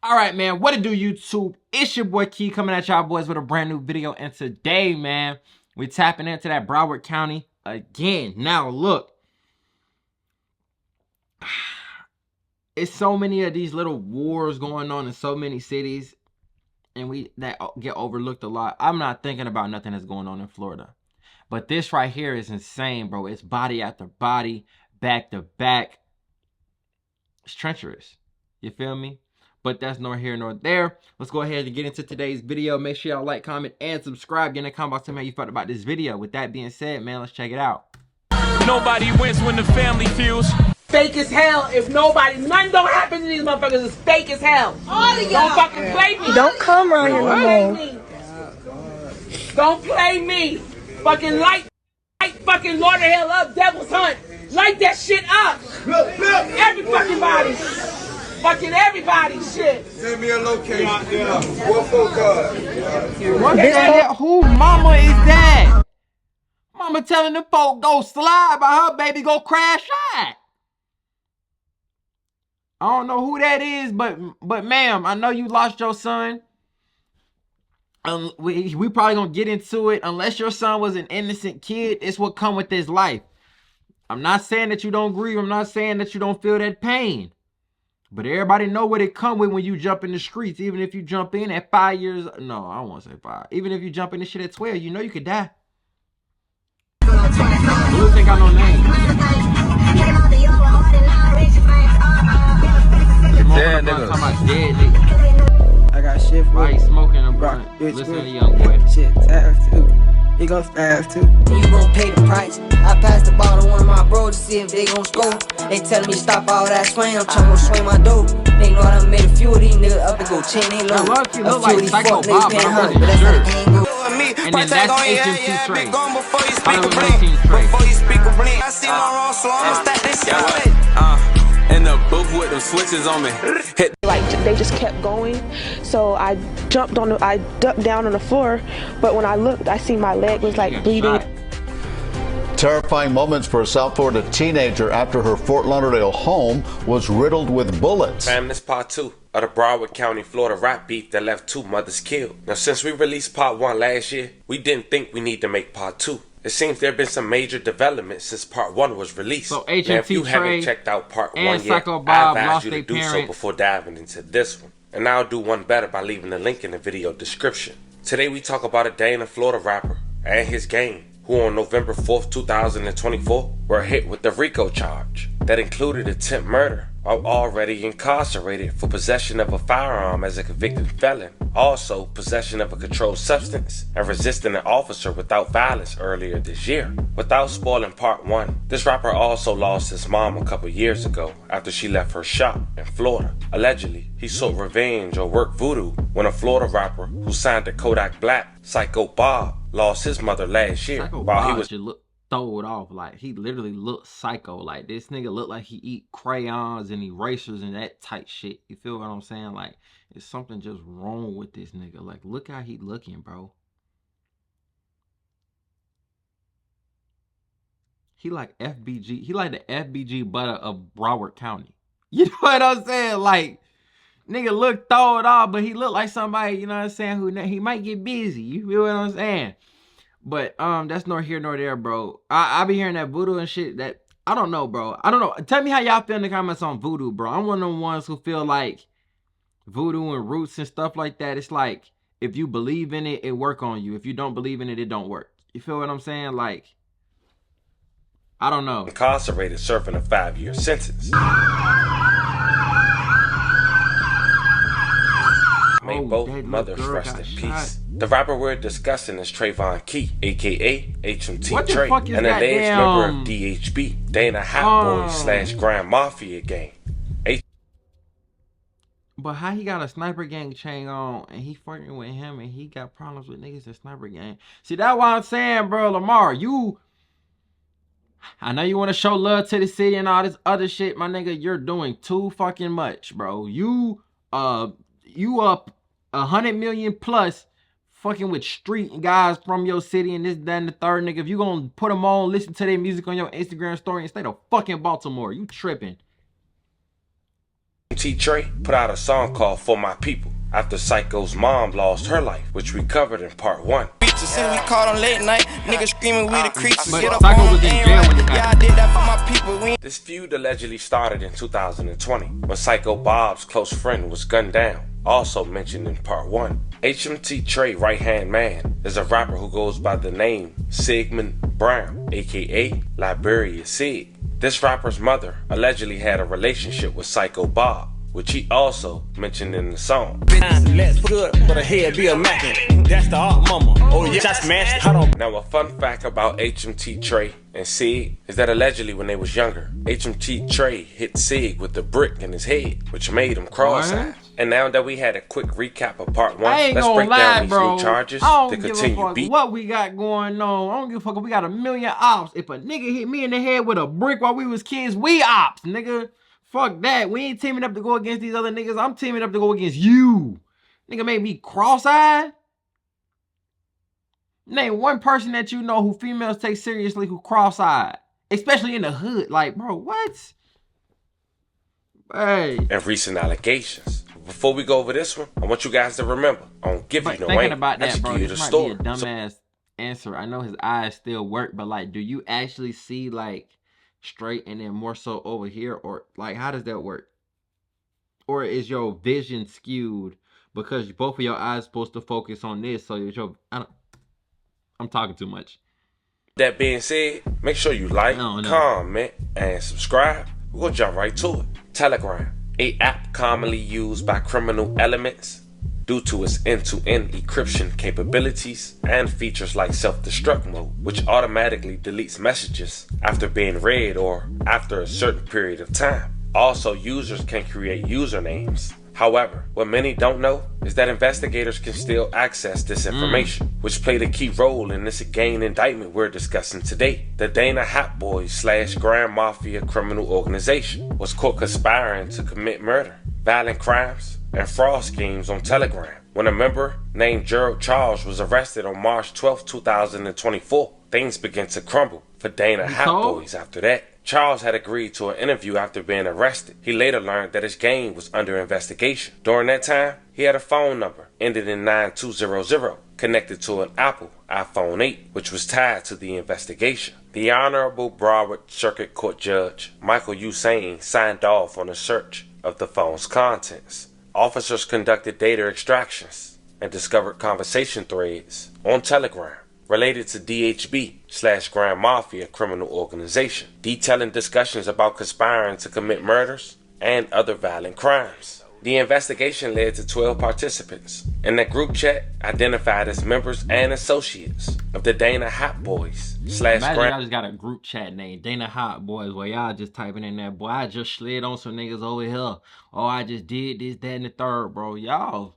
All right, man, what it do, YouTube? It's your boy Key coming at y'all boys with a brand new video, and today, man, we tapping into that Broward County again. Now, look, it's so many of these little wars going on in so many cities, and that get overlooked a lot. I'm not thinking about nothing that's going on in Florida, but this right here is insane, bro. It's body after body, back to back. It's treacherous. You feel me? But that's nor here nor there. Let's go ahead and get into today's video. Make sure y'all like, comment, and subscribe. Get in the comment box, tell me how you felt about this video. With that being said, man, let's check it out. Nobody wins when the family feels fake as hell. If nothing don't happen to these motherfuckers, it's fake as hell. All of y'all. Don't fucking play me. Don't come around here no more. Don't play me. Fucking light fucking Lord of Hell up, Devil's Hunt. Light that shit up. Every fucking body. Fucking everybody, shit. Send me a location. What for God? What the hell? Who mama is that? Mama telling the folk go slide, but her baby go crash out. I don't know who that is, but ma'am, I know you lost your son. We probably gonna get into it. Unless your son was an innocent kid, it's what come with this life. I'm not saying that you don't grieve. I'm not saying that you don't feel that pain. But everybody know what it come with when you jump in the streets. Even if you jump in at 5 years, no, I don't want to say 5. Even if you jump in this shit at 12, you know you could die. Dudes ain't got no name. Dead nigga. Dead nigga. I got shit for why he smoking a blunt? Listen to the young boy. Shit, tabs too. He gon' stabs too. You gon' pay the price. I passed the ball to one of my bros to see if they gon' score. They telling me stop all that swing. I'm trying to swing my dough. They know I done made a few of these niggas up and go chain they low. A few of these fuck niggas paying $100, but that's not the game go. And then that's HMT trade. Before you speak a blink, I see my wrong, so I'ma stack this shit. in the booth with them switches on me. Hit. Like they just kept going, so I ducked down on the floor, but when I looked, I see my leg was like bleeding. Terrifying moments for a South Florida teenager after her Fort Lauderdale home was riddled with bullets. Fam, this part 2 of the Broward County, Florida rap beef that left 2 mothers killed. Now, since we released part 1 last year, we didn't think we need to make part 2. It seems there have been some major developments since part 1 was released. So now, if you haven't checked out part 1 yet, I advise you to do so before diving into this one. And I'll do one better by leaving the link in the video description. Today we talk about a Dana, Florida rapper and his gang, who on November 4th, 2024 were hit with the RICO charge that included attempt murder while already incarcerated for possession of a firearm as a convicted felon, also possession of a controlled substance, and resisting an officer without violence earlier this year. Without spoiling part 1, this rapper also lost his mom a couple years ago after she left her shop in Florida. Allegedly, he sought revenge or worked voodoo when a Florida rapper who signed to Kodak Black, Psycho Bob, lost his mother last year while he was throw it off. Like, he literally looked psycho. Like, this nigga looked like he eat crayons and erasers and that type shit. You feel what I'm saying? Like, there's something just wrong with this nigga. Like, look how he looking, bro. He like FBG. He like the FBG butter of Broward County. You know what I'm saying? Like, nigga look throw it off, but he look like somebody, you know what I'm saying, who he might get busy. You feel what I'm saying? But that's nor here nor there, bro. I be hearing that voodoo and shit. That I don't know, bro. I don't know. Tell me how y'all feel in the comments on voodoo, bro. I'm one of them ones who feel like voodoo and roots and stuff like that. It's like, if you believe in it, it work on you. If you don't believe in it, it don't work. You feel what I'm saying? Like, I don't know. Incarcerated, serving a 5-year sentence. May both mothers rest in peace. The rapper we're discussing is Trayvon Key, aka HMT Trey, an alleged member of DHB, Dana Hot Boys / Grand Mafia gang. But how he got a sniper gang chain on and he fucking with him and he got problems with niggas in sniper gang? See, that's why I'm saying, bro, Lamar, I know you want to show love to the city and all this other shit, my nigga. You're doing too fucking much, bro. You up 100 million plus fucking with street guys from your city and this, that, and the third, nigga. If you gonna put them on, listen to their music on your Instagram story and stay to fucking Baltimore, you tripping. HMT Trey put out a song called For My People after Psycho's mom lost her life, which we covered in part 1. Since we caught on late night, niggas screaming we the creeps. But Psycho was in jail when it happened. Yeah, I did that for my people. This feud allegedly started in 2020 when Psycho Bob's close friend was gunned down, also mentioned in part 1. HMT Trey right-hand man is a rapper who goes by the name Sigmund Brown, aka Liberia Sig. This rapper's mother allegedly had a relationship with Psycho Bob, which he also mentioned in the song. Let's good, but a head be a Mac. That's the art mama. Oh yeah, I smashed. Now a fun fact about HMT Trey and Sig is that allegedly when they was younger, HMT Trey hit Sig with a brick in his head, which made him cross-eyed. And now that we had a quick recap of part 1, let's break down these new charges to continue beat. What we got going on. I don't give a fuck if we got a million ops. If a nigga hit me in the head with a brick while we was kids, we ops, nigga. Fuck that. We ain't teaming up to go against these other niggas. I'm teaming up to go against you. Nigga made me cross-eyed. Name one person that you know who females take seriously who cross-eyed. Especially in the hood. Like, bro, what? Hey. And recent allegations. Before we go over this one, I want you guys to remember, I don't give you no thinking ain't. About that, bro, this might story. be a dumbass answer. I know his eyes still work, but like, do you actually see like straight and then more so over here, or like how does that work? Or is your vision skewed because both of your eyes supposed to focus on this? So your I'm talking too much. That being said, make sure you like, comment, and subscribe. We're gonna jump right to it. Telegram, a app commonly used by criminal elements due to its end-to-end encryption capabilities and features like self-destruct mode, which automatically deletes messages after being read or after a certain period of time. Also, users can create usernames. However, what many don't know is that investigators can still access this information, which played a key role in this gang indictment we're discussing today. The Dana Hat Boys / Grand Mafia criminal organization was caught conspiring to commit murder, violent crimes, and fraud schemes on Telegram. When a member named Gerald Charles was arrested on March 12, 2024, things began to crumble for Dana Hat Boys after that. Charles had agreed to an interview after being arrested. He later learned that his gang was under investigation. During that time, he had a phone number ended in 9200 connected to an Apple iPhone 8, which was tied to the investigation. The Honorable Broward Circuit Court Judge Michael Hussein signed off on a search of the phone's contents. Officers conducted data extractions and discovered conversation threads on Telegram related to DHB / Grand Mafia criminal organization, detailing discussions about conspiring to commit murders and other violent crimes. The investigation led to 12 participants in that group chat identified as members and associates of the Dana Hat Boys / Imagine y'all just got a group chat name, Dana Hat Boys, where y'all just typing in that, boy, I just slid on some niggas over here. Oh, I just did this, that, and the third, bro. Y'all.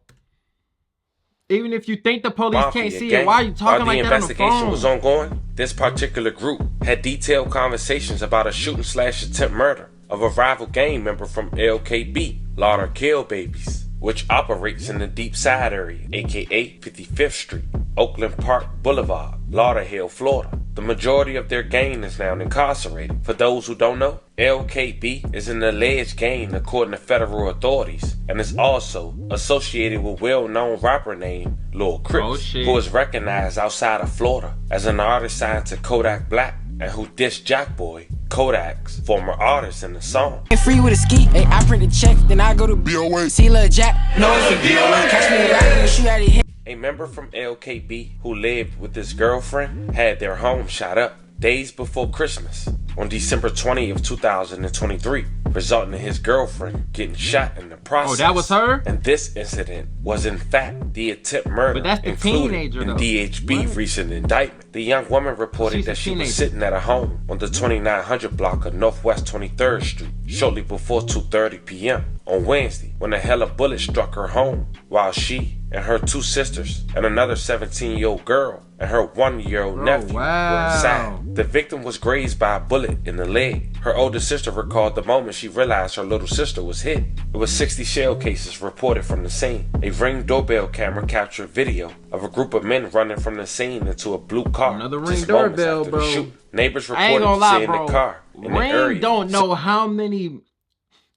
Even if you think the police can't see it, why are you talking like that on the phone? While the investigation was ongoing, this particular group had detailed conversations about a shooting / attempt murder of a rival gang member from LKB, Lauder Kill Babies, which operates in the Deep Side area, aka 55th Street, Oakland Park Boulevard, Lauderhill, Florida. The majority of their gang is now incarcerated. For those who don't know, LKB is an alleged gang according to federal authorities, and is also associated with well-known rapper named Lil Crips, who is recognized outside of Florida as an artist signed to Kodak Black, and who dissed Jackboy, Kodak's former artist, in the song. Free with a ski, hey, I print a check, then I go to BOA. See Lil Jack, no, it's a BOA. Catch me rapping and shoot at it. A member from LKB who lived with his girlfriend had their home shot up days before Christmas on December 20 of 2023, resulting in his girlfriend getting shot in the process. Oh, that was her? And this incident was in fact the attempt murder, but that's the teenager, though. In DHB recent indictment. The young woman reported that she was sitting at a home on the 2900 block of Northwest 23rd Street shortly before 2:30 p.m. on Wednesday when a hella bullet struck her home while she and her 2 sisters and another 17-year-old girl and her 1-year-old nephew were inside. The victim was grazed by a bullet in the leg. Her older sister recalled the moment she realized her little sister was hit. It was 60 shell cases reported from the scene. A Ring doorbell camera captured video of a group of men running from the scene into a blue car. Another Ring doorbell, bro. Neighbors reported seeing the car in the area. Ring don't know how many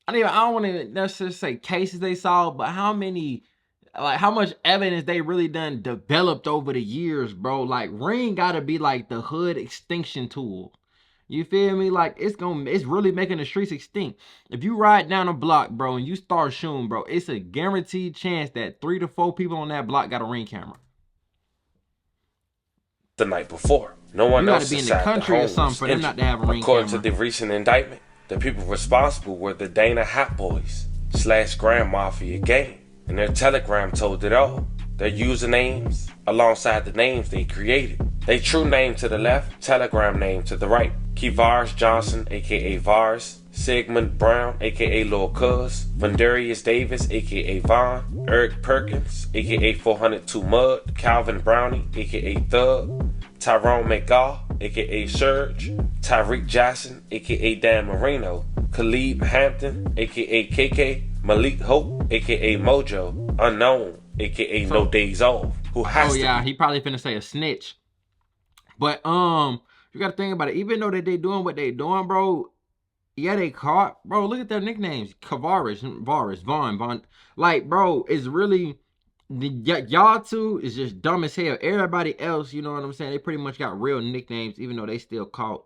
I don't want to necessarily say cases they solved, but how much evidence they really done developed over the years, bro. Like, Ring gotta be like the hood extinction tool. You feel me? Like, it's really making the streets extinct. If you ride down a block, bro, and you start shooting, bro, it's a guaranteed chance that 3 to 4 people on that block got a Ring camera. The night before, no one else be in the country or something for them not to have a Ring According camera. to the recent indictment, the people responsible were the Dana Hot Boys / Grand Mafia gang, and their telegram told it all. Their usernames alongside the names they created. Their true name to the left, telegram name to the right. Kevars Johnson, aka Vars, Sigmund Brown, aka Lil Cuz, Vandarius Davis, aka Von, Eric Perkins, aka 402 Mud, Calvin Brownie, aka Thug, Tyrone McGaw, aka Surge, Tyreek Jackson, aka Dan Marino, Khalid Hampton, aka KK, Malik Hope, aka Mojo, Unknown, aka No Days Off, who has he probably finna say a snitch. But you gotta think about it. Even though they doing what they doing, bro, yeah, they caught, bro. Look at their nicknames: Kavaris, Varus, Von. Like, bro, it's really y'all two is just dumb as hell. Everybody else, you know what I'm saying? They pretty much got real nicknames, even though they still caught.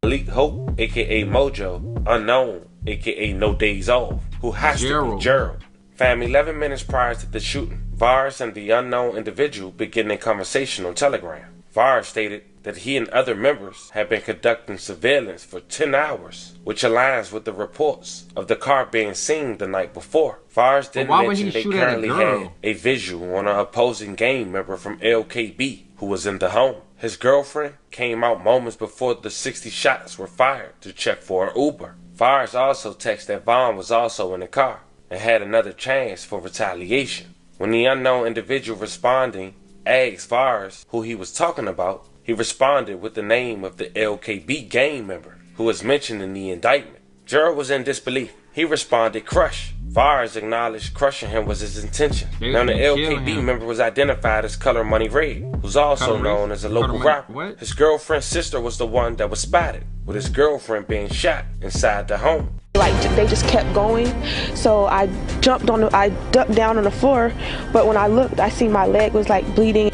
Malik Hope, aka Mojo, Unknown, aka No Days Off, who has to be Gerald. Fam, 11 minutes prior to the shooting, Vars and the unknown individual began a conversation on Telegram. Vars stated that he and other members had been conducting surveillance for 10 hours, which aligns with the reports of the car being seen the night before. Vars then mentioned they currently had a visual on an opposing gang member from LKB who was in the home. His girlfriend came out moments before the 60 shots were fired to check for an Uber. Vars also texted that Vaughn was also in the car and had another chance for retaliation. When the unknown individual responding asked Vars who he was talking about, he responded with the name of the LKB gang member who was mentioned in the indictment. Gerald was in disbelief. He responded, Crush. Vars acknowledged crushing him was his intention. Now the LKB member was identified as Color Money Red, who's also known as a local rapper. His girlfriend's sister was the one that was spotted, with his girlfriend being shot inside the home. Like, they just kept going, so I ducked down on the floor, but when I looked, I see my leg was like bleeding.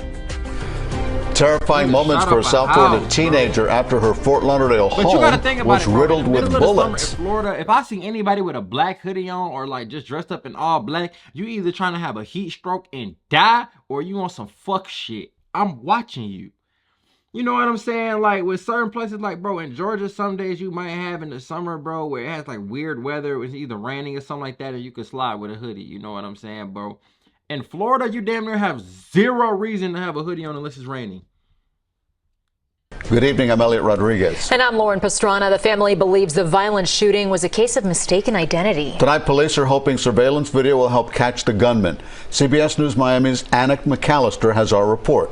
Terrifying moments for a South Florida teenager after her Fort Lauderdale home was riddled with bullets. In Florida, if I see anybody with a black hoodie on or like just dressed up in all black, you either trying to have a heat stroke and die or you on some fuck shit. I'm watching you. You know what I'm saying? Like, with certain places, like, bro, in Georgia, some days you might have in the summer, bro, where it has like weird weather. It was either raining or something like that, or you could slide with a hoodie. You know what I'm saying, bro? In Florida, you damn near have zero reason to have a hoodie on unless it's raining. Good evening, I'm Elliot Rodriguez. And I'm Lauren Pastrana. The family believes the violent shooting was a case of mistaken identity. Tonight, police are hoping surveillance video will help catch the gunman. CBS News Miami's Anna McAllister has our report.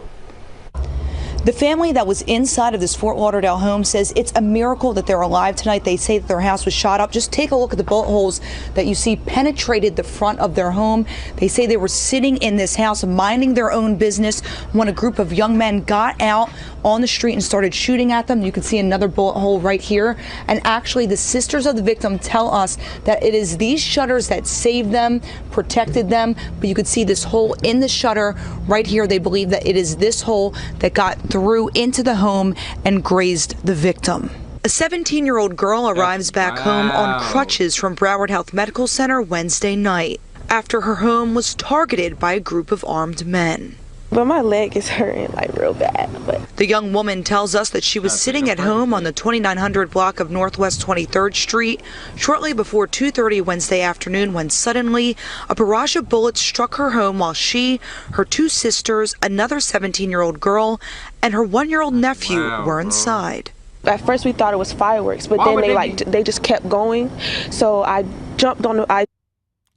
The family that was inside of this Fort Lauderdale home says it's a miracle that they're alive tonight. They say that their house was shot up. Just take a look at the bullet holes that you see penetrated the front of their home. They say they were sitting in this house minding their own business when a group of young men got out on the street and started shooting at them. You can see another bullet hole right here. And actually, the sisters of the victim tell us that it is these shutters that saved them, protected them. But you could see this hole in the shutter right here. They believe that it is this hole that got through into the home and grazed the victim. A 17-year-old girl arrives back home on crutches from Broward Health Medical Center Wednesday night after her home was targeted by a group of armed men. But my leg is hurting like real bad. But the young woman tells us that she was sitting at home on the 2900 block of Northwest 23rd Street shortly before 2:30 Wednesday afternoon when suddenly a barrage of bullets struck her home while she, her two sisters, another 17-year-old girl, and her 1-year-old nephew were inside. At first we thought it was fireworks, but then they just kept going. So I jumped on the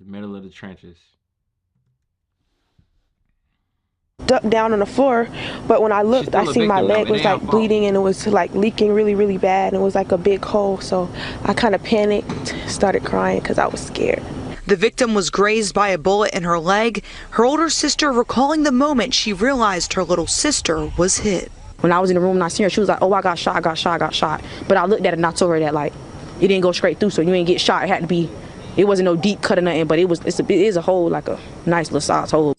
middle of the trenches. Ducked down on the floor, but when I looked, I see my leg was like bleeding and it was like leaking really, really bad. And it was like a big hole. So I kind of panicked, started crying because I was scared. The victim was grazed by a bullet in her leg. Her older sister recalling the moment she realized her little sister was hit. When I was in the room and I seen her, she was like, oh, I got shot, I got shot, I got shot. But I looked at it and I told her that, like, it didn't go straight through, so you ain't get shot. It had to be, it wasn't no deep cut or nothing, but it is a hole, like a nice little size hole.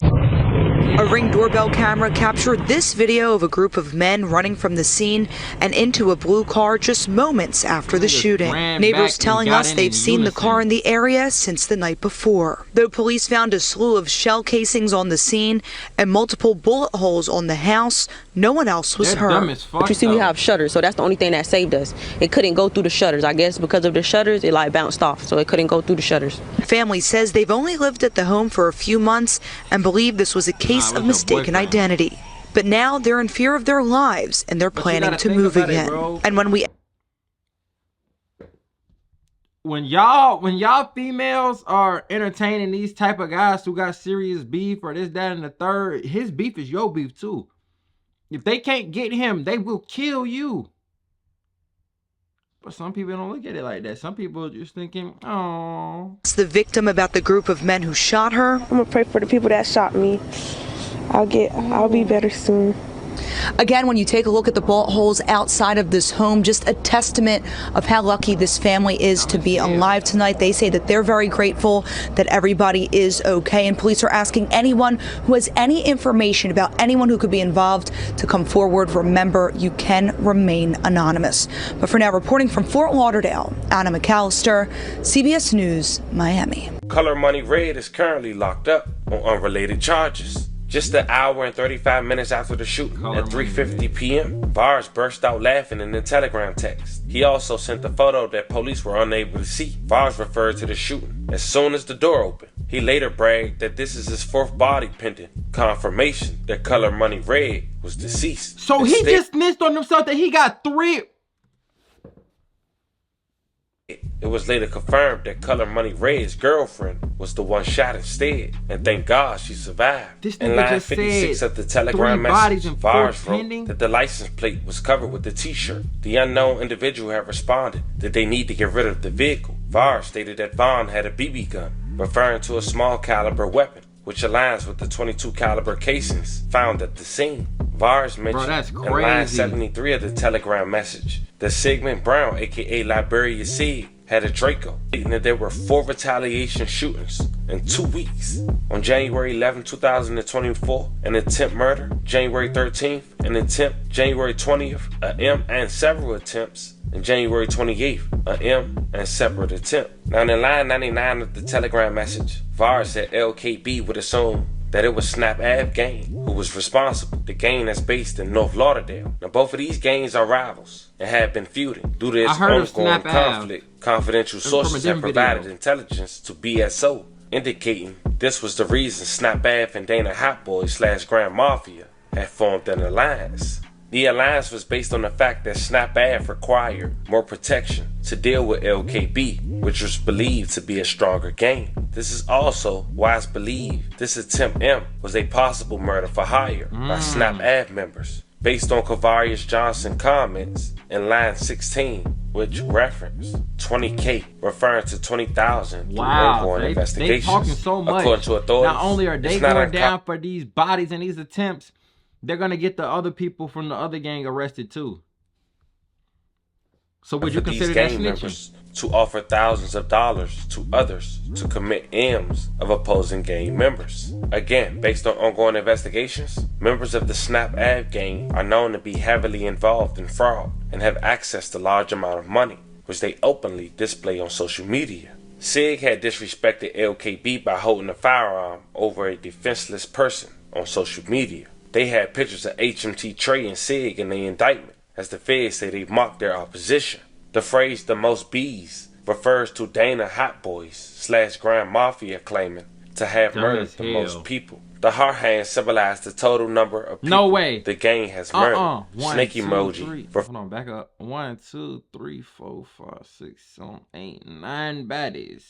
A Ring doorbell camera captured this video of a group of men running from the scene and into a blue car just moments after the shooting. Neighbors telling us they've seen the car in the area since the night before. Though police found a slew of shell casings on the scene and multiple bullet holes on the house, no one else was hurt. But you see, we have shutters, so that's the only thing that saved us. It couldn't go through the shutters. I guess because of the shutters, it like bounced off, so it couldn't go through the shutters. Family says they've only lived at the home for a few months and believe this was a case of mistaken identity. But now they're in fear of their lives and they're planning to move again. And when y'all females are entertaining these type of guys who got serious beef or this, that, and the third, his beef is your beef too. If they can't get him, they will kill you. But some people don't look at it like that. Some people are just thinking, oh. It's the victim about the group of men who shot her. I'm gonna pray for the people that shot me. I'll be better soon. Again, when you take a look at the bullet holes outside of this home, just a testament of how lucky this family is to be alive tonight. They say that they're very grateful that everybody is okay, and police are asking anyone who has any information about anyone who could be involved to come forward. Remember, you can remain anonymous. But for now, reporting from Fort Lauderdale, Anna McAllister, CBS News, Miami. Color Money Red is currently locked up on unrelated charges. Just an hour and 35 minutes after the shooting, at 3:50 p.m., Vars burst out laughing in the Telegram text. He also sent a photo that police were unable to see. Vars referred to the shooting as soon as the door opened. He later bragged that this is his fourth body pending confirmation that Color Money Red was deceased. So he just missed on himself that he got 3. It was later confirmed that Color Money Red's girlfriend was the one shot instead, and thank God she survived. This in line 56 of the Telegram message, Vars wrote that the license plate was covered with the t-shirt. The unknown individual had responded that they need to get rid of the vehicle. Vars stated that Vaughn had a BB gun, referring to a small caliber weapon, which aligns with the .22 caliber casings found at the scene. Vars mentioned in line 73 of the Telegram message that Sigmund Brown, aka Liberia Sig, had a Draco, stating that there were 4 retaliation shootings in 2 weeks. On January 11, 2024, an attempt murder, January 13th, an attempt, January 20th, a M and several attempts, and January 28th, a M and separate attempt. Now in line 99 of the Telegram message, Vars said LKB would assume that it was Snap Ave gang who was responsible. The gang that's based in North Lauderdale. Now both of these gangs are rivals and have been feuding due to this ongoing conflict. Confidential sources have provided intelligence to BSO, indicating this was the reason Snap Ave and Dana Hot Boy / Grand Mafia had formed an alliance. The alliance was based on the fact that Snap Ave required more protection to deal with LKB, which was believed to be a stronger gang. This is also why it's believed this attempt M was a possible murder for hire by Snap Ave members, based on Kavarius Johnson comments in line 16, which referenced 20K, referring to 20,000 through ongoing investigations. They talking so much. According to authorities, not only are they going down for these bodies and these attempts, they're going to get the other people from the other gang arrested too. So would you consider that snitching? To offer thousands of dollars to others to commit M's of opposing gang members. Again, based on ongoing investigations, members of the Snap Ave gang are known to be heavily involved in fraud and have access to large amount of money, which they openly display on social media. Sig had disrespected LKB by holding a firearm over a defenseless person on social media. They had pictures of HMT Trey and Sig in the indictment, as the feds say they mocked their opposition. The phrase "the most bees" refers to Dana Hot Boys / Grand Mafia claiming to have murdered the most people. The heart hand symbolized the total number of people the gang has murdered. Snake emoji. Hold on, back up. 1, 2, 3, 4, 5, 6, 7, 8, 9 baddies.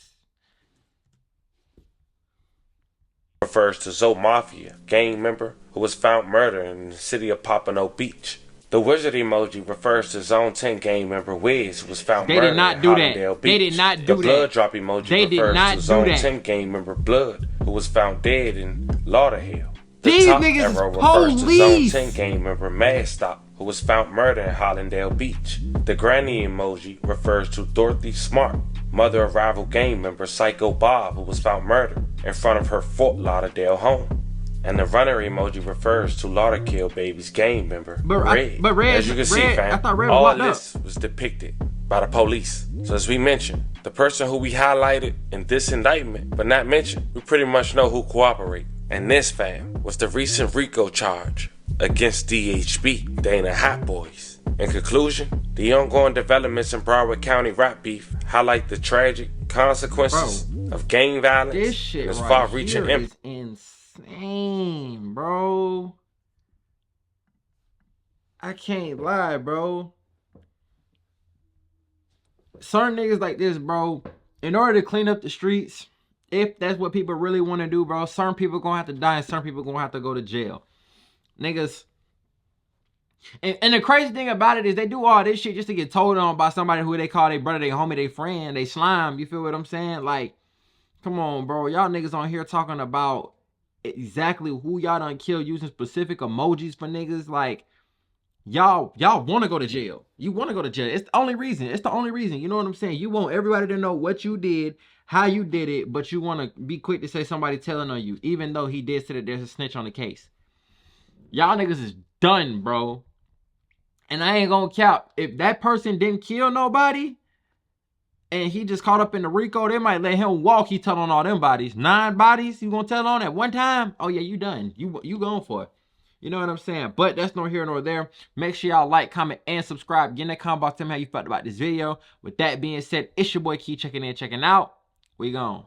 Refers to Zoe Mafia, gang member who was found murdered in the city of Pompano Beach. The wizard emoji refers to Zone 10 gang member Wiz, who was found murdered in Hollandale Beach. They did not do that. The blood drop emoji refers to Zone 10 gang member Blood, who was found dead in Lauderdale. The These top niggas arrow is refers to Zone police. 10 gang member Mad Stop, who was found murdered in Hollandale Beach. The granny emoji refers to Dorothy Smart, mother of rival gang member Psycho Bob, who was found murdered in front of her Fort Lauderdale home. And the runner emoji refers to Lauderkill Baby's gang member, Red. But Red, as you can see, fam, all of this was depicted by the police. So as we mentioned, the person who we highlighted in this indictment, but not mentioned, we pretty much know who cooperated. And this, fam, was the recent RICO charge against DHB, Dana Hot Boys. In conclusion, the ongoing developments in Broward County rap beef highlight the tragic consequences of gang violence. This shit and its right far-reaching here is insane, bro. I can't lie, bro. Certain niggas like this, bro, in order to clean up the streets, if that's what people really want to do, bro, certain people gonna have to die and certain people gonna have to go to jail. Niggas. And the crazy thing about it is they do all this shit just to get told on by somebody who they call their brother, their homie, their friend, they slime. You feel what I'm saying? Like, come on, bro. Y'all niggas on here talking about exactly who y'all done killed using specific emojis for niggas. Like, y'all want to go to jail. You want to go to jail. It's the only reason. It's the only reason. You know what I'm saying? You want everybody to know what you did, how you did it, but you want to be quick to say somebody telling on you, even though he did say that there's a snitch on the case. Y'all niggas is done, bro. And I ain't gonna cap. If that person didn't kill nobody and he just caught up in the RICO, they might let him walk. He tell on all them bodies. 9 bodies you gonna tell on at one time? Oh yeah, you done. You going for it. You know what I'm saying? But that's nor here nor there. Make sure y'all like, comment, and subscribe. Get in the comment box, tell me how you felt about this video. With that being said, it's your boy Key checking in, checking out. We gone.